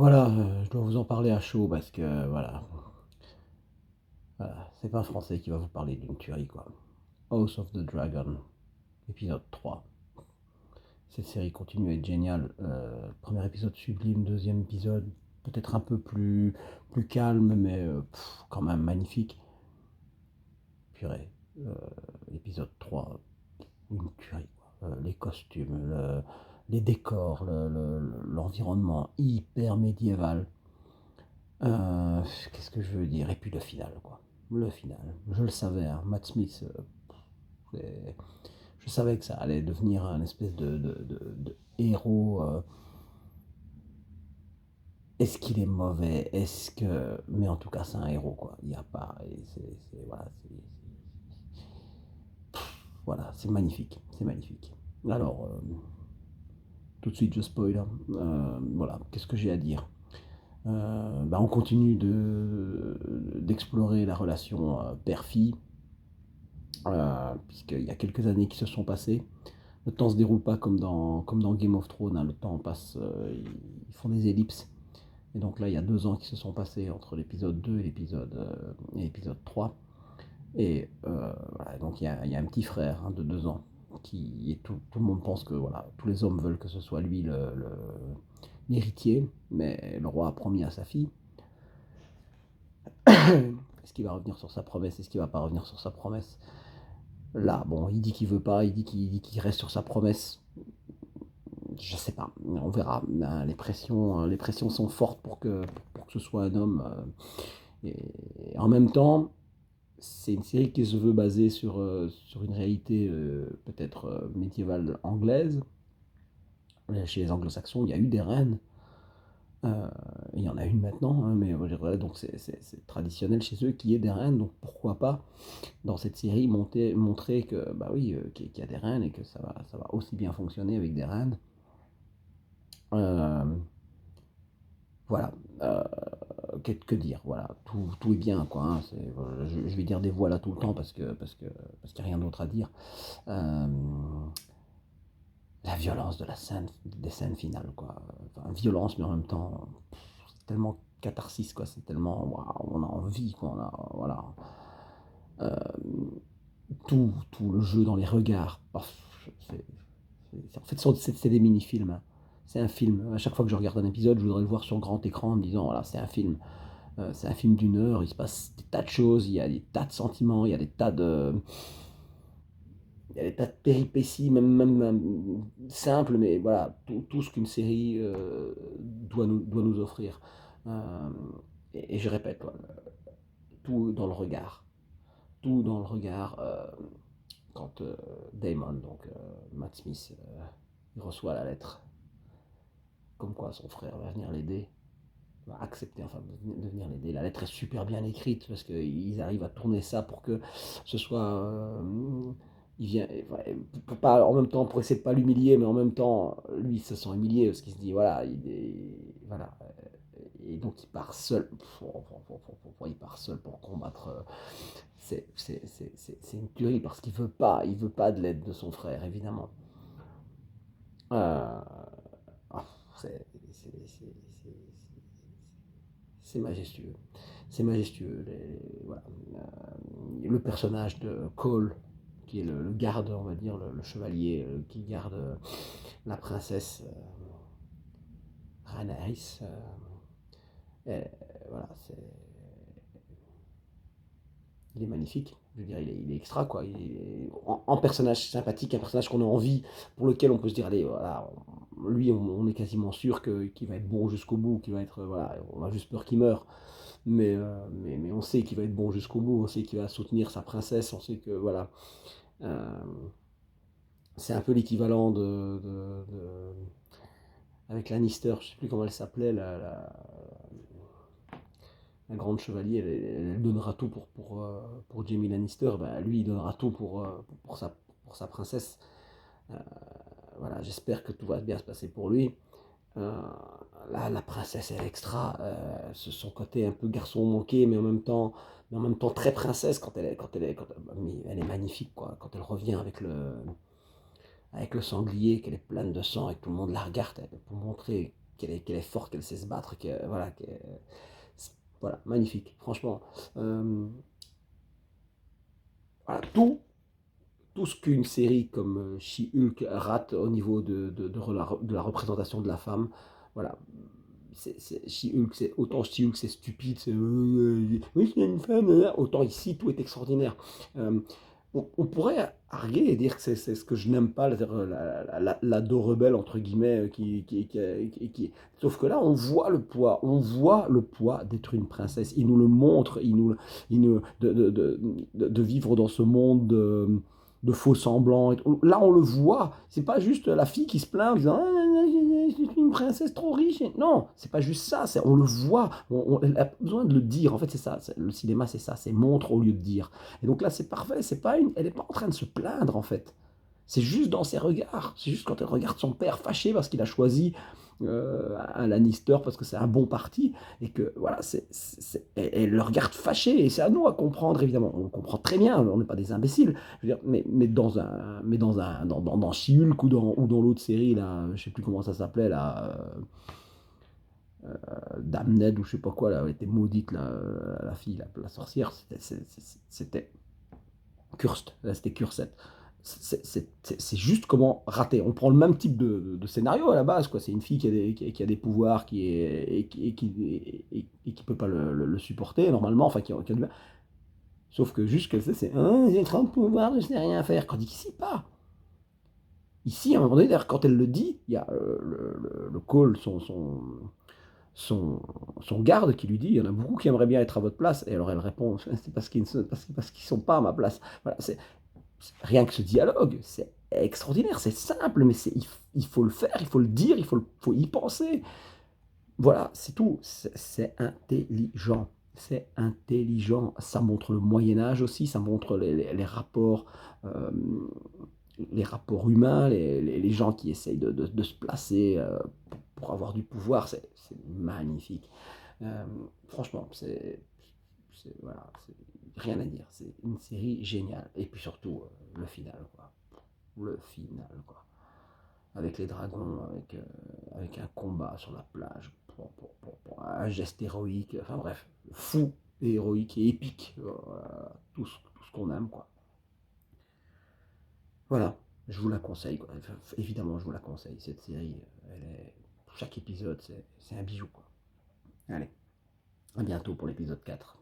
Voilà, je dois vous en parler à chaud parce que voilà, c'est pas un Français qui va vous parler d'une tuerie, quoi. House of the Dragon, épisode 3. Cette série continue à être géniale. Premier épisode sublime, deuxième épisode peut-être un peu plus calme, mais quand même magnifique. Purée, euh, épisode 3, une tuerie, quoi. Les costumes, les décors, l'environnement hyper médiéval. Euh, Qu'est-ce que je veux dire? Et puis le final, quoi. Le final. Je le savais, hein. Matt Smith, je savais que ça allait devenir un espèce de héros. Est-ce qu'il est mauvais? Est-ce que. Mais en tout cas, c'est un héros, quoi. Il n'y a pas. Voilà, c'est magnifique. C'est magnifique. Alors, tout de suite, je spoil, hein. Voilà, qu'est-ce que j'ai à dire? On continue d'explorer la relation père-fille, puisqu'il y a quelques années qui se sont passées. Le temps ne se déroule pas comme dans Game of Thrones, hein. Le temps passe, ils font des ellipses. Et donc là, il y a 2 ans qui se sont passés entre l'épisode 2 et l'épisode 3. Et voilà, donc il y a un petit frère, hein, de 2 ans, qui est tout le monde pense que voilà, tous les hommes veulent que ce soit lui l'héritier, mais le roi a promis à sa fille. Est-ce qu'il va revenir sur sa promesse? Est-ce qu'il va pas revenir sur sa promesse? Là, bon, il dit qu'il veut pas, il dit qu'il reste sur sa promesse. Je sais pas, on verra. Les pressions sont fortes pour que ce soit un homme. Et en même temps, c'est une série qui se veut basée sur une réalité peut-être médiévale anglaise. Chez les anglo-saxons, il y a eu des reines. Il y en a une maintenant, hein, mais voilà, donc c'est traditionnel chez eux qu'il y ait des reines. Donc pourquoi pas, dans cette série, montrer que, bah oui, qu'il y a des reines et que ça va aussi bien fonctionner avec des reines. Euh, voilà. Que dire, voilà, tout est bien, quoi, hein. Je vais dire des voilà tout le temps parce qu'il n'y a rien d'autre à dire. Euh, la violence des scènes finales, quoi. Enfin, violence, mais en même temps, c'est tellement catharsis, quoi. C'est tellement, waouh, on a envie, quoi. Voilà. Euh, tout le jeu dans les regards. En fait, c'est des mini-films, hein. C'est un film. À chaque fois que je regarde un épisode, je voudrais le voir sur grand écran en me disant, voilà, c'est un film. C'est un film d'1 heure, il se passe des tas de choses, il y a des tas de sentiments, il y a des tas de péripéties, même simples, mais voilà, tout ce qu'une série doit nous offrir. Euh, et je répète, voilà, tout dans le regard. Tout dans le regard quand Damon, donc Matt Smith, il reçoit la lettre, comme quoi son frère va venir l'aider, va accepter enfin de venir l'aider. La lettre est super bien écrite parce qu'ils arrivent à tourner ça pour que ce soit. Il vient, ouais, pour pas, en même temps, pour essayer de pas l'humilier, mais en même temps, lui, il se sent humilié parce qu'il se dit voilà, voilà. Et donc il part seul. Il part seul pour combattre. C'est une tuerie parce qu'il veut pas de l'aide de son frère, évidemment. Euh, ah, c'est majestueux. C'est majestueux. Voilà. Le personnage de Cole, qui est le garde, on va dire, le chevalier qui garde la princesse Rhaenyra. Voilà, il est magnifique. Je veux dire, il est extra, quoi. Il est, en personnage sympathique, un personnage qu'on a envie, pour lequel on peut se dire, allez, voilà, lui, on est quasiment sûr qu'il va être bon jusqu'au bout, qu'il va être, voilà, on a juste peur qu'il meure. Mais on sait qu'il va être bon jusqu'au bout, on sait qu'il va soutenir sa princesse, on sait que, voilà. Euh, c'est un peu l'équivalent avec Lannister, je sais plus comment elle s'appelait, la grande chevalier, elle donnera tout pour Jaime Lannister, bah, lui il donnera tout pour sa princesse. Euh, voilà, j'espère que tout va bien se passer pour lui. Euh, la princesse est extra, son côté un peu garçon manqué, mais en même temps très princesse elle est magnifique, quoi. Quand elle revient avec le sanglier, qu'elle est pleine de sang et que tout le monde la regarde, pour montrer qu'elle est forte, qu'elle sait se battre, voilà, voilà, magnifique, franchement. Voilà, tout ce qu'une série comme She-Hulk rate au niveau de la représentation de la femme, voilà. She-Hulk, autant She-Hulk c'est stupide, oui, c'est une femme, autant ici tout est extraordinaire. Euh, on pourrait arguer et dire que c'est ce que je n'aime pas, l'ado rebelle entre guillemets, sauf que là on voit le poids d'être une princesse. Il nous le montre, de vivre dans ce monde de faux semblants. Là, on le voit. C'est pas juste la fille qui se plaint en disant ah, je suis une princesse trop riche. Non, c'est pas juste ça. On le voit. Elle a besoin de le dire. En fait, c'est ça. Le cinéma, c'est ça. C'est montre au lieu de dire. Et donc là, c'est parfait. Elle n'est pas en train de se plaindre, en fait. C'est juste dans ses regards. C'est juste quand elle regarde son père fâché parce qu'il a choisi un Lannister parce que c'est un bon parti et que voilà, elle le regarde fâché et c'est à nous à comprendre évidemment. On comprend très bien, on n'est pas des imbéciles. Je veux dire, dans She-Hulk ou dans l'autre série là, je sais plus comment ça s'appelait là, Damned ou je sais pas quoi là, elle était maudite là, la fille, la sorcière, c'était Kurst, là c'était Kurset. C'est juste comment rater. On prend le même type de scénario à la base, quoi. C'est une fille qui a des pouvoirs et qui peut pas le supporter normalement, enfin qui a du mal. Sauf que juste qu'elle sait, c'est j'ai trop de pouvoir, je sais rien faire. Quand qu'ici, pas. Ici, à un moment donné, d'ailleurs, quand elle le dit, il y a le call, son, son garde qui lui dit, il y en a beaucoup qui aimeraient bien être à votre place. Et alors elle répond, c'est parce qu'ils sont pas à ma place. Voilà, rien que ce dialogue, c'est extraordinaire, c'est simple, mais il faut le faire, il faut le dire, faut y penser. Voilà, c'est tout. C'est intelligent. C'est intelligent. Ça montre le Moyen Âge aussi, ça montre euh, les rapports humains, les gens qui essayent de se placer pour avoir du pouvoir. C'est magnifique. Euh, Franchement, voilà, rien à dire. C'est une série géniale. Et puis surtout, le final, quoi. Le final, quoi. Avec les dragons, avec un combat sur la plage, un geste héroïque, enfin bref, fou et héroïque et épique, voilà, tout ce qu'on aime, quoi. Voilà, je vous la conseille, quoi. Enfin, évidemment, je vous la conseille, cette série, chaque épisode, c'est un bijou, quoi. Allez, à bientôt pour l'épisode 4.